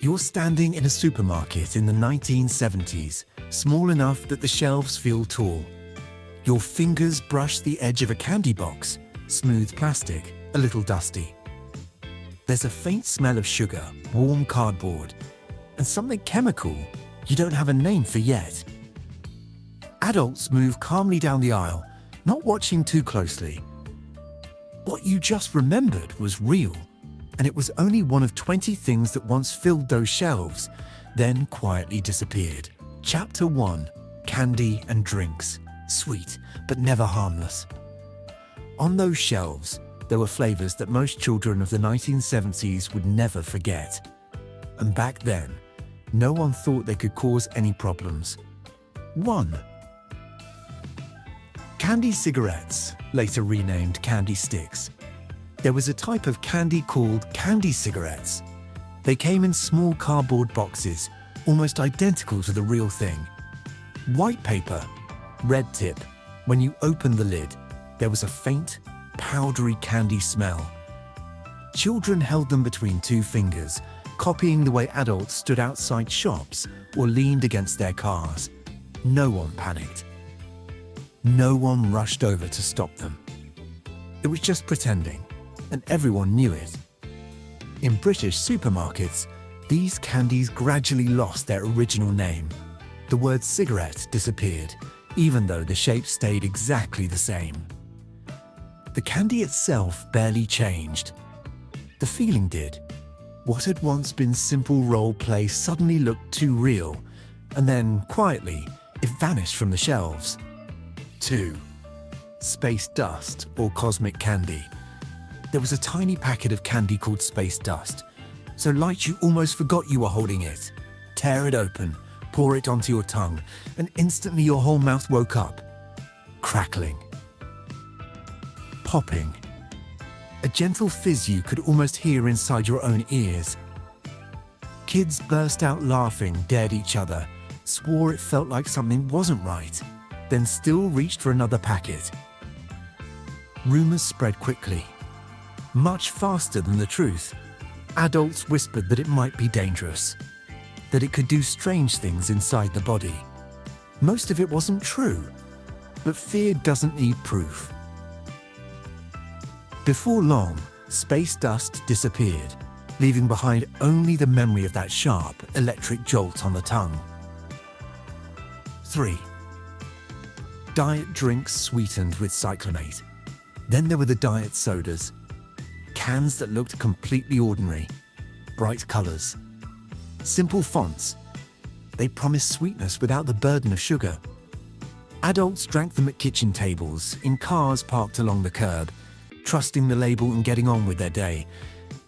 You're standing in a supermarket in the 1970s, small enough that the shelves feel tall. Your fingers brush the edge of a candy box, smooth plastic, a little dusty. There's a faint smell of sugar, warm cardboard, and something chemical you don't have a name for yet. Adults move calmly down the aisle, not watching too closely. What you just remembered was real, and it was only one of 20 things that once filled those shelves, then quietly disappeared. Chapter 1: Candy and Drinks. Sweet, but never harmless. On those shelves, there were flavors that most children of the 1970s would never forget. And back then, no one thought they could cause any problems. 1. Candy cigarettes, later renamed candy sticks. There was a type of candy called candy cigarettes. They came in small cardboard boxes, almost identical to the real thing. White paper, red tip. When you opened the lid, there was a faint, powdery candy smell. Children held them between two fingers, copying the way adults stood outside shops or leaned against their cars. No one panicked. No one rushed over to stop them. It was just pretending, and everyone knew it. In British supermarkets, these candies gradually lost their original name. The word cigarette disappeared, even though the shape stayed exactly the same. The candy itself barely changed. The feeling did. What had once been simple role play suddenly looked too real, and then, quietly, it vanished from the shelves. 2. Space dust, or cosmic candy. There was a tiny packet of candy called space dust, so light you almost forgot you were holding it. Tear it open, pour it onto your tongue, and instantly your whole mouth woke up. Crackling. Popping. A gentle fizz you could almost hear inside your own ears. Kids burst out laughing, dared each other, swore it felt like something wasn't right, then still reached for another packet. Rumors spread quickly, much faster than the truth. Adults whispered that it might be dangerous, that it could do strange things inside the body. Most of it wasn't true, but fear doesn't need proof. Before long, space dust disappeared, leaving behind only the memory of that sharp, electric jolt on the tongue. 3. Diet drinks sweetened with cyclamate. Then there were the diet sodas. Cans that looked completely ordinary. Bright colors. Simple fonts. They promised sweetness without the burden of sugar. Adults drank them at kitchen tables, in cars parked along the curb, trusting the label and getting on with their day.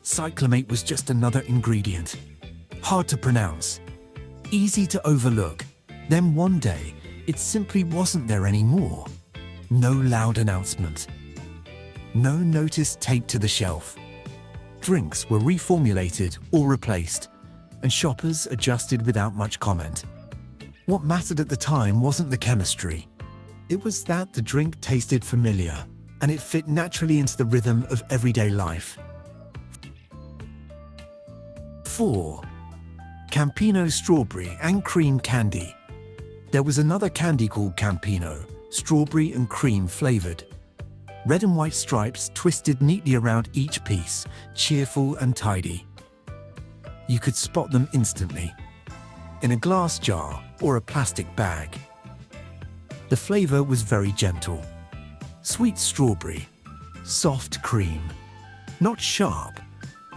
Cyclamate was just another ingredient. Hard to pronounce. Easy to overlook. Then one day, it simply wasn't there anymore. No loud announcement. No notice taped to the shelf. Drinks were reformulated or replaced, and shoppers adjusted without much comment. What mattered at the time wasn't the chemistry. It was that the drink tasted familiar, and it fit naturally into the rhythm of everyday life. 4. Campino strawberry and cream candy. There was another candy called Campino, strawberry and cream flavored. Red and white stripes twisted neatly around each piece, cheerful and tidy. You could spot them instantly, in a glass jar or a plastic bag. The flavor was very gentle. Sweet strawberry, soft cream. Not sharp,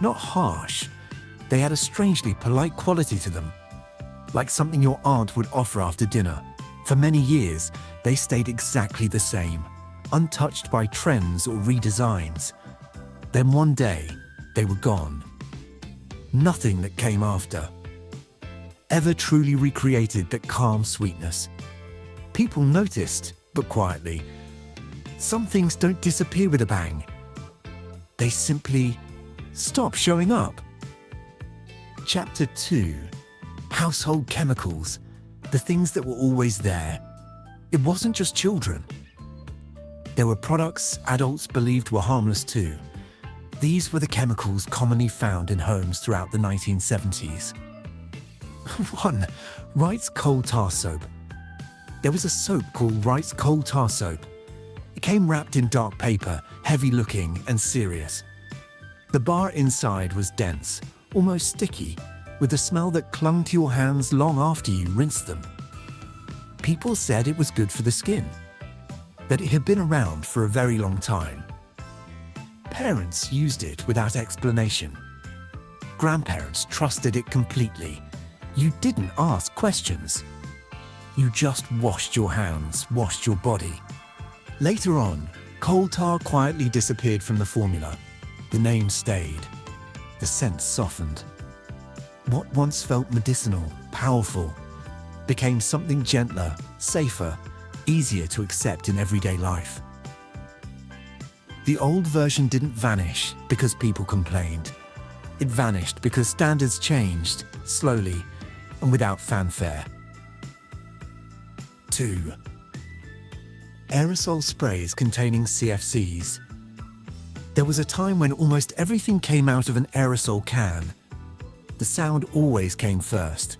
not harsh. They had a strangely polite quality to them, like something your aunt would offer after dinner. For many years, they stayed exactly the same, untouched by trends or redesigns. Then one day, they were gone. Nothing that came after ever truly recreated that calm sweetness. People noticed, but quietly. Some things don't disappear with a bang. They simply stop showing up. Chapter 2. Household chemicals. The things that were always there. It wasn't just children. There were products adults believed were harmless too. These were the chemicals commonly found in homes throughout the 1970s. 1. Wright's Coal Tar Soap. There was a soap called Wright's Coal Tar Soap. It came wrapped in dark paper, heavy-looking and serious. The bar inside was dense, almost sticky, with a smell that clung to your hands long after you rinsed them. People said it was good for the skin, that it had been around for a very long time. Parents used it without explanation. Grandparents trusted it completely. You didn't ask questions. You just washed your hands, washed your body. Later on, coal tar quietly disappeared from the formula. The name stayed. The scent softened. What once felt medicinal, powerful, became something gentler, safer, easier to accept in everyday life. The old version didn't vanish because people complained. It vanished because standards changed, slowly and without fanfare. 2. Aerosol sprays containing CFCs. There was a time when almost everything came out of an aerosol can. The sound always came first,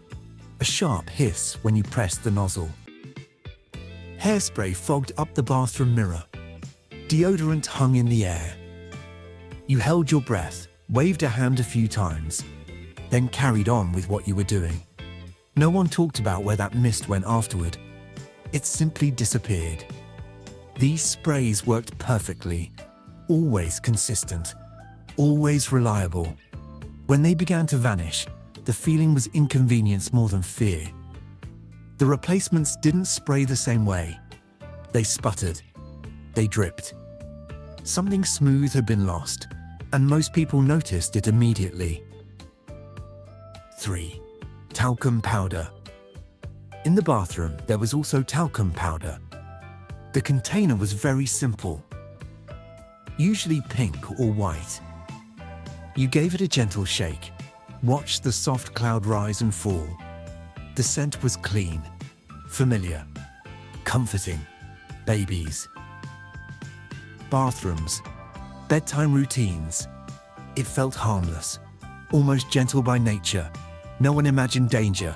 a sharp hiss when you pressed the nozzle. Hairspray fogged up the bathroom mirror. Deodorant hung in the air. You held your breath, waved a hand a few times, then carried on with what you were doing. No one talked about where that mist went afterward. It simply disappeared. These sprays worked perfectly, always consistent, always reliable. When they began to vanish, the feeling was inconvenience more than fear. The replacements didn't spray the same way. They sputtered. They dripped. Something smooth had been lost, and most people noticed it immediately. 3. Talcum powder. In the bathroom, there was also talcum powder. The container was very simple, usually pink or white. You gave it a gentle shake, watched the soft cloud rise and fall. The scent was clean, familiar, comforting. Babies. Bathrooms. Bedtime routines. It felt harmless, almost gentle by nature. No one imagined danger.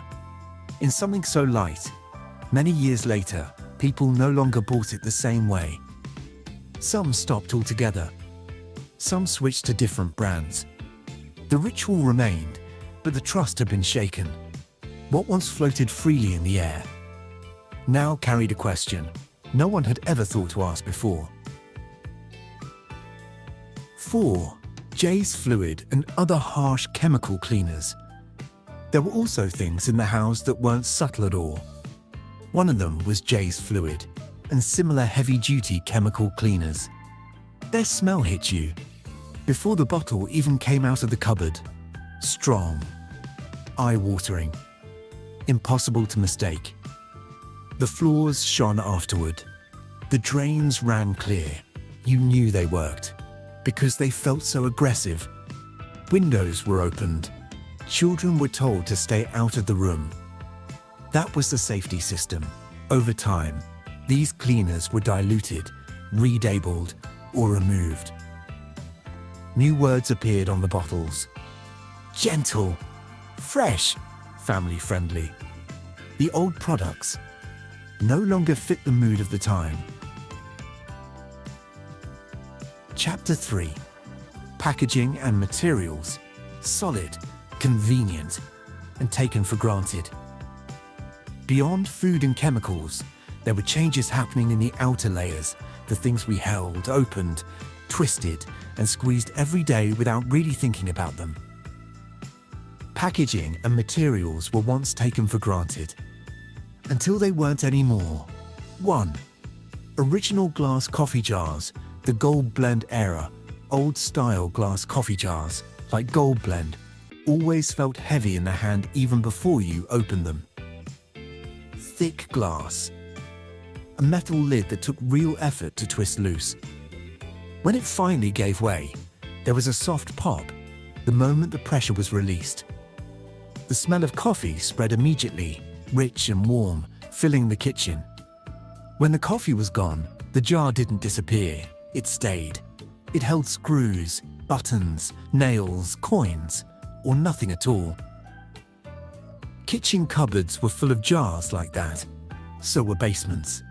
In something so light, many years later, people no longer bought it the same way. Some stopped altogether. Some switched to different brands. The ritual remained, but the trust had been shaken. What once floated freely in the air now carried a question no one had ever thought to ask before. 4. Jeyes fluid and other harsh chemical cleaners. There were also things in the house that weren't subtle at all. One of them was Jeyes fluid and similar heavy-duty chemical cleaners. Their smell hit you before the bottle even came out of the cupboard. Strong, eye-watering, impossible to mistake. The floors shone afterward. The drains ran clear. You knew they worked because they felt so aggressive. Windows were opened. Children were told to stay out of the room. That was the safety system. Over time, these cleaners were diluted, relabeled, or removed. New words appeared on the bottles. Gentle, fresh, family-friendly. The old products no longer fit the mood of the time. Chapter 3. Packaging and materials. Solid, convenient, and taken for granted. Beyond food and chemicals, there were changes happening in the outer layers, the things we held, opened, twisted, and squeezed every day without really thinking about them. Packaging and materials were once taken for granted, until they weren't anymore. 1. Original glass coffee jars, the Gold Blend era. Old-style glass coffee jars, like Gold Blend, always felt heavy in the hand even before you opened them. Thick glass. A metal lid that took real effort to twist loose. When it finally gave way, there was a soft pop the moment the pressure was released. The smell of coffee spread immediately, rich and warm, filling the kitchen. When the coffee was gone, the jar didn't disappear. It stayed. It held screws, buttons, nails, coins, or nothing at all. Kitchen cupboards were full of jars like that. So were basements.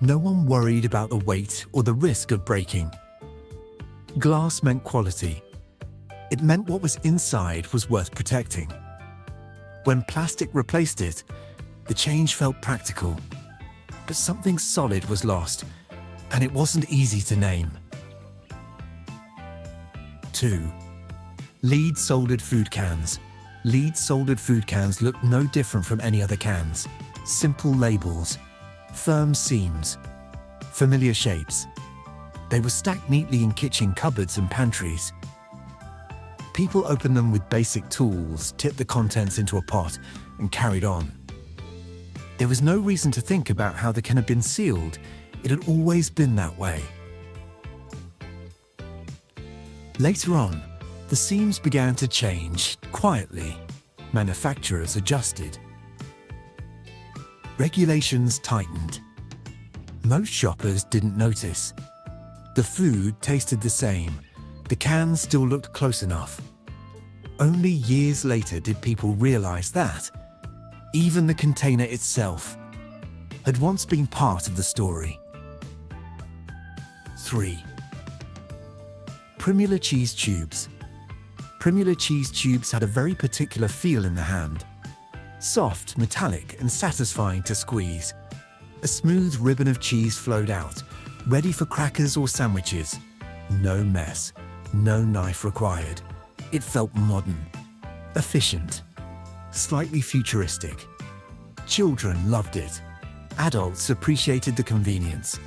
No one worried about the weight or the risk of breaking. Glass meant quality. It meant what was inside was worth protecting. When plastic replaced it, the change felt practical. But something solid was lost, and it wasn't easy to name. 2. Lead soldered food cans. Lead soldered food cans looked no different from any other cans. Simple labels, firm seams, familiar shapes. They were stacked neatly in kitchen cupboards and pantries. People opened them with basic tools, tipped the contents into a pot, and carried on. There was no reason to think about how they can have been sealed. It had always been that way. Later on, the seams began to change quietly. Manufacturers adjusted. Regulations tightened. Most shoppers didn't notice. The food tasted the same. The cans still looked close enough. Only years later did people realize that even the container itself had once been part of the story. 3. Primula cheese tubes. Primula cheese tubes had a very particular feel in the hand. Soft, metallic, and satisfying to squeeze. A smooth ribbon of cheese flowed out, ready for crackers or sandwiches. No mess, no knife required. It felt modern, efficient, slightly futuristic. Children loved it. Adults appreciated the convenience.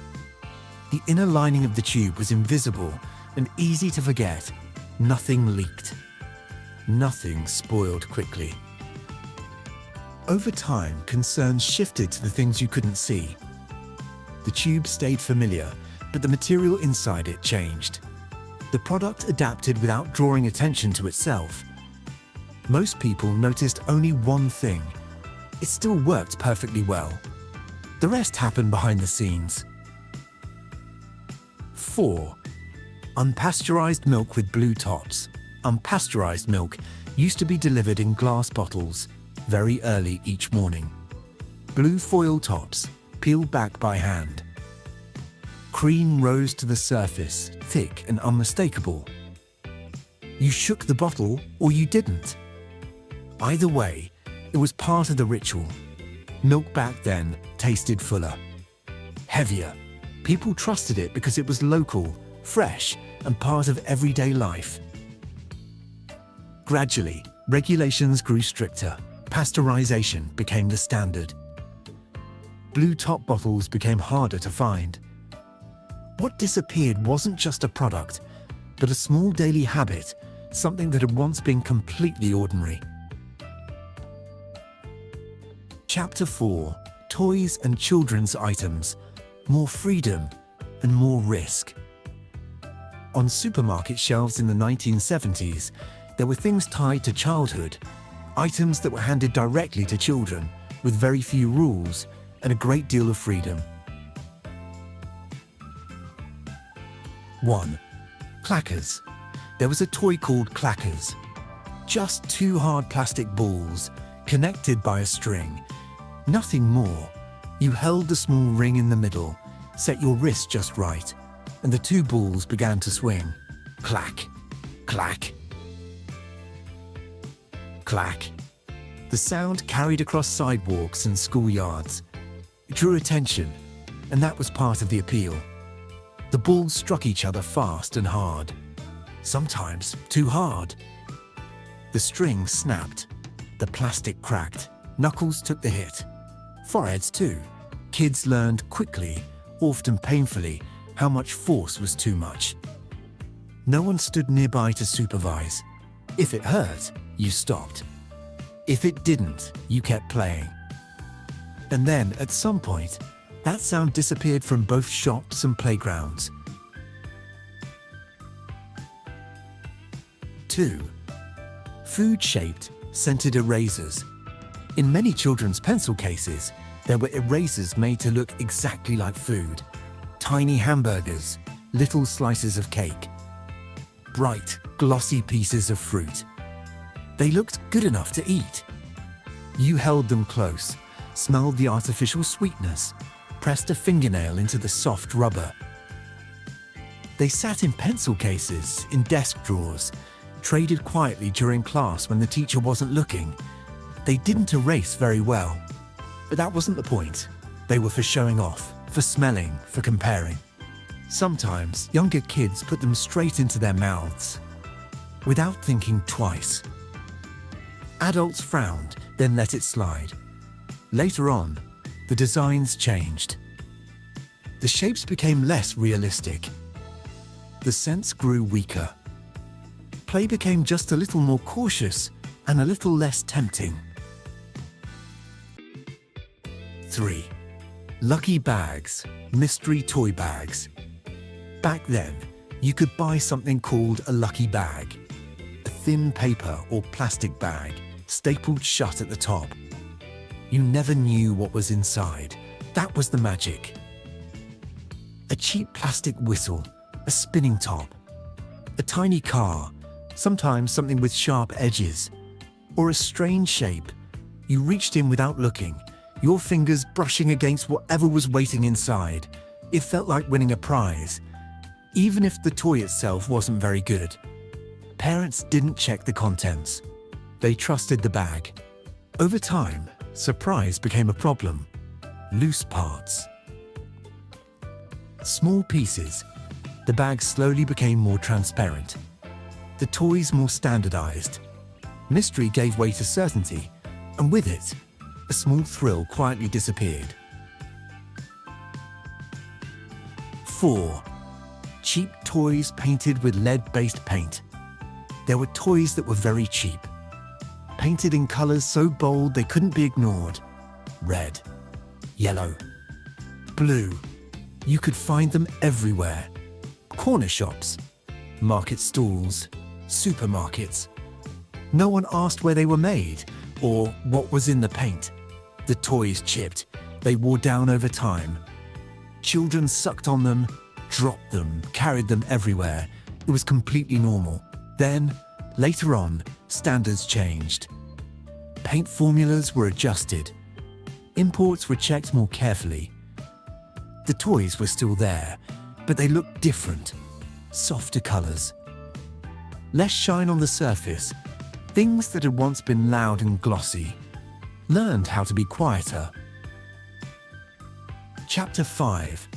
The inner lining of the tube was invisible and easy to forget. Nothing leaked. Nothing spoiled quickly. Over time, concerns shifted to the things you couldn't see. The tube stayed familiar, but the material inside it changed. The product adapted without drawing attention to itself. Most people noticed only one thing. It still worked perfectly well. The rest happened behind the scenes. 4. Unpasteurized milk with blue tops. Unpasteurized milk used to be delivered in glass bottles very early each morning. Blue foil tops, peeled back by hand. Cream rose to the surface, thick and unmistakable. You shook the bottle or you didn't. Either way, it was part of the ritual. Milk back then tasted fuller, heavier. People trusted it because it was local, fresh, and part of everyday life. Gradually, regulations grew stricter. Pasteurization became the standard. Blue top bottles became harder to find. What disappeared wasn't just a product, but a small daily habit, something that had once been completely ordinary. Chapter 4. Toys and children's items. More freedom and more risk. On supermarket shelves in the 1970s, there were things tied to childhood, items that were handed directly to children, with very few rules and a great deal of freedom. 1. Clackers. There was a toy called Clackers. Just two hard plastic balls, connected by a string. Nothing more. You held the small ring in the middle, set your wrist just right, and the two balls began to swing. Clack, clack, clack. The sound carried across sidewalks and schoolyards. It drew attention, and that was part of the appeal. The balls struck each other fast and hard, sometimes too hard. The string snapped, the plastic cracked, knuckles took the hit. Foreheads too. Kids learned quickly, often painfully, how much force was too much. No one stood nearby to supervise. If it hurt, you stopped. If it didn't, you kept playing. And then, at some point, that sound disappeared from both shops and playgrounds. 2. Food-shaped, scented erasers. In many children's pencil cases, there were erasers made to look exactly like food. Tiny hamburgers, little slices of cake. bright, glossy pieces of fruit. They looked good enough to eat. You held them close, smelled the artificial sweetness, pressed a fingernail into the soft rubber. They sat in pencil cases, in desk drawers, traded quietly during class when the teacher wasn't looking. They didn't erase very well. But that wasn't the point. They were for showing off, for smelling, for comparing. Sometimes younger kids put them straight into their mouths, without thinking twice. Adults frowned, then let it slide. Later on, the designs changed. The shapes became less realistic. The scents grew weaker. Play became just a little more cautious and a little less tempting. 3. Lucky bags, mystery toy bags. Back then, you could buy something called a lucky bag, a thin paper or plastic bag stapled shut at the top. You never knew what was inside. That was the magic. A cheap plastic whistle, a spinning top, a tiny car, sometimes something with sharp edges, or a strange shape. You reached in without looking, your fingers brushing against whatever was waiting inside. It felt like winning a prize, even if the toy itself wasn't very good. Parents didn't check the contents. They trusted the bag. Over time, surprise became a problem. Loose parts. Small pieces. The bag slowly became more transparent. The toys more standardized. Mystery gave way to certainty, and with it, a small thrill quietly disappeared. 4. Cheap toys painted with lead-based paint. There were toys that were very cheap, painted in colors so bold they couldn't be ignored. Red, yellow, blue. You could find them everywhere. Corner shops, market stalls, supermarkets. No one asked where they were made or what was in the paint. The toys chipped. They wore down over time. Children sucked on them, dropped them, carried them everywhere. It was completely normal. Then, later on, standards changed. Paint formulas were adjusted. Imports were checked more carefully. The toys were still there, but they looked different. Softer colors. Less shine on the surface. Things that had once been loud and glossy learned how to be quieter. Chapter 5.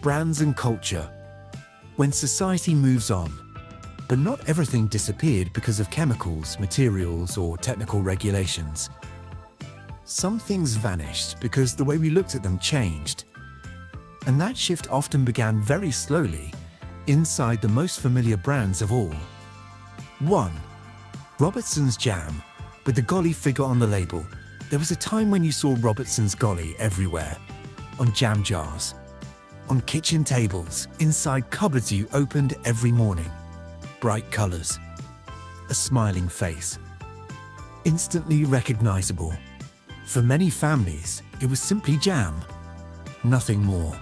Brands and culture. When society moves on, but not everything disappeared because of chemicals, materials, or technical regulations. Some things vanished because the way we looked at them changed. And that shift often began very slowly, inside the most familiar brands of all. 1. Robertson's Jam, with the Golly figure on the label. There was a time when you saw Robertson's Golly everywhere, on jam jars, on kitchen tables, inside cupboards you opened every morning. Bright colors, a smiling face, instantly recognizable. For many families, it was simply jam, nothing more.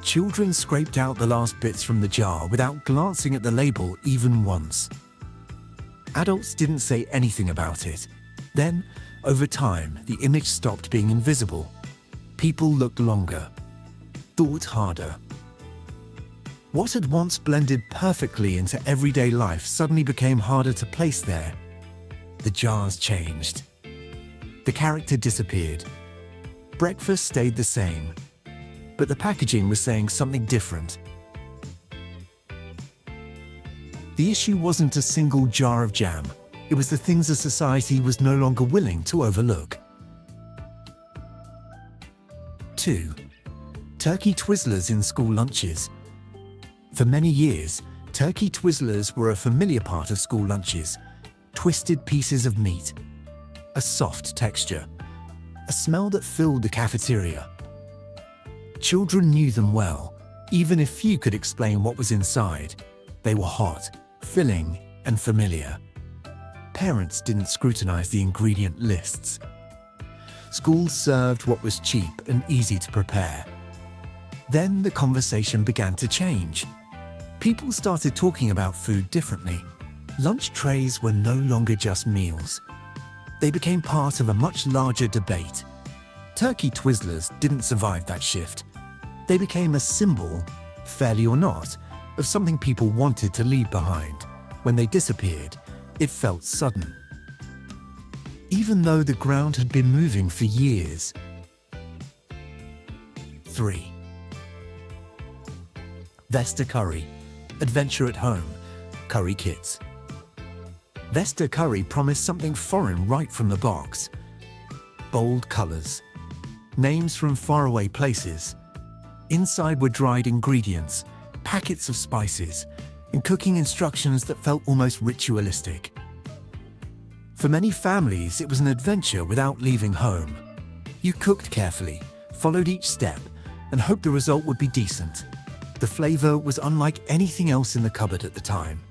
Children scraped out the last bits from the jar without glancing at the label even once. Adults didn't say anything about it. Then, over time, the image stopped being invisible. People looked longer, thought harder. What had once blended perfectly into everyday life suddenly became harder to place there. The jars changed. The character disappeared. Breakfast stayed the same, but the packaging was saying something different. The issue wasn't a single jar of jam. It was the things a society was no longer willing to overlook. 2. Turkey Twizzlers in school lunches. For many years, turkey Twizzlers were a familiar part of school lunches. Twisted pieces of meat, a soft texture, a smell that filled the cafeteria. Children knew them well, even if few could explain what was inside. They were hot, filling, and familiar. Parents didn't scrutinize the ingredient lists. Schools served what was cheap and easy to prepare. Then the conversation began to change. People started talking about food differently. Lunch trays were no longer just meals. They became part of a much larger debate. Turkey Twizzlers didn't survive that shift. They became a symbol, fairly or not, of something people wanted to leave behind. When they disappeared, it felt sudden. Even though the ground had been moving for years. 3. Vesta Curry, Adventure at Home, Curry Kits. Vesta Curry promised something foreign right from the box. Bold colors, names from faraway places. Inside were dried ingredients, packets of spices, and cooking instructions that felt almost ritualistic. For many families, it was an adventure without leaving home. You cooked carefully, followed each step, and hoped the result would be decent. The flavor was unlike anything else in the cupboard at the time.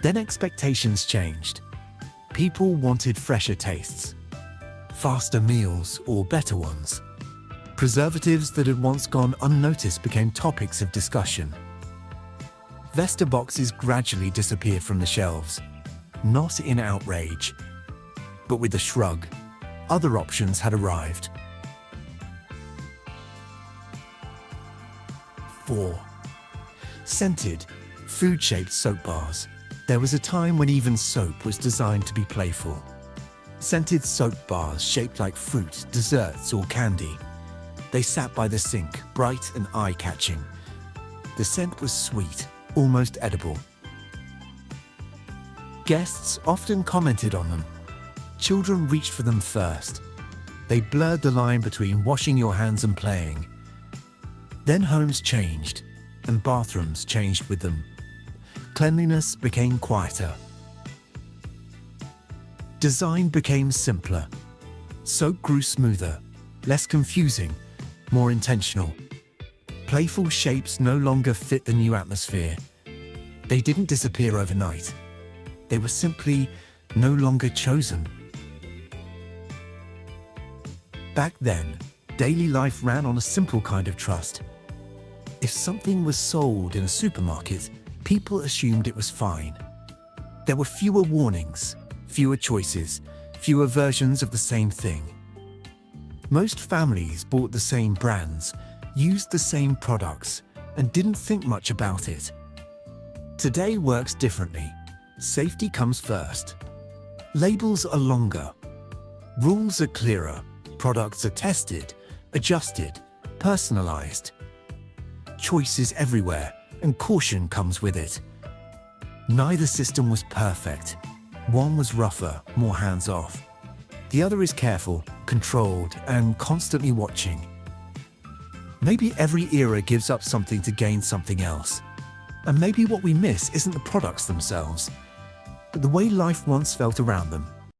Then expectations changed. People wanted fresher tastes, faster meals, or better ones. Preservatives that had once gone unnoticed became topics of discussion. Vesta boxes gradually disappeared from the shelves, not in outrage, but with a shrug. Other options had arrived. 4. Scented, food-shaped soap bars. There was a time when even soap was designed to be playful. Scented soap bars shaped like fruit, desserts, or candy. They sat by the sink, bright and eye-catching. The scent was sweet, almost edible. Guests often commented on them. Children reached for them first. They blurred the line between washing your hands and playing. Then homes changed, and bathrooms changed with them. Cleanliness became quieter. Design became simpler. Soap grew smoother, less confusing, more intentional. Playful shapes no longer fit the new atmosphere. They didn't disappear overnight. They were simply no longer chosen. Back then, daily life ran on a simple kind of trust. If something was sold in a supermarket, people assumed it was fine. There were fewer warnings, fewer choices, fewer versions of the same thing. Most families bought the same brands, used the same products, and didn't think much about it. Today works differently. Safety comes first. Labels are longer. Rules are clearer. Products are tested, adjusted, personalized. Choice is everywhere, and caution comes with it. Neither system was perfect. One was rougher, more hands-off. The other is careful, controlled, and constantly watching. Maybe every era gives up something to gain something else. And maybe what we miss isn't the products themselves, but the way life once felt around them.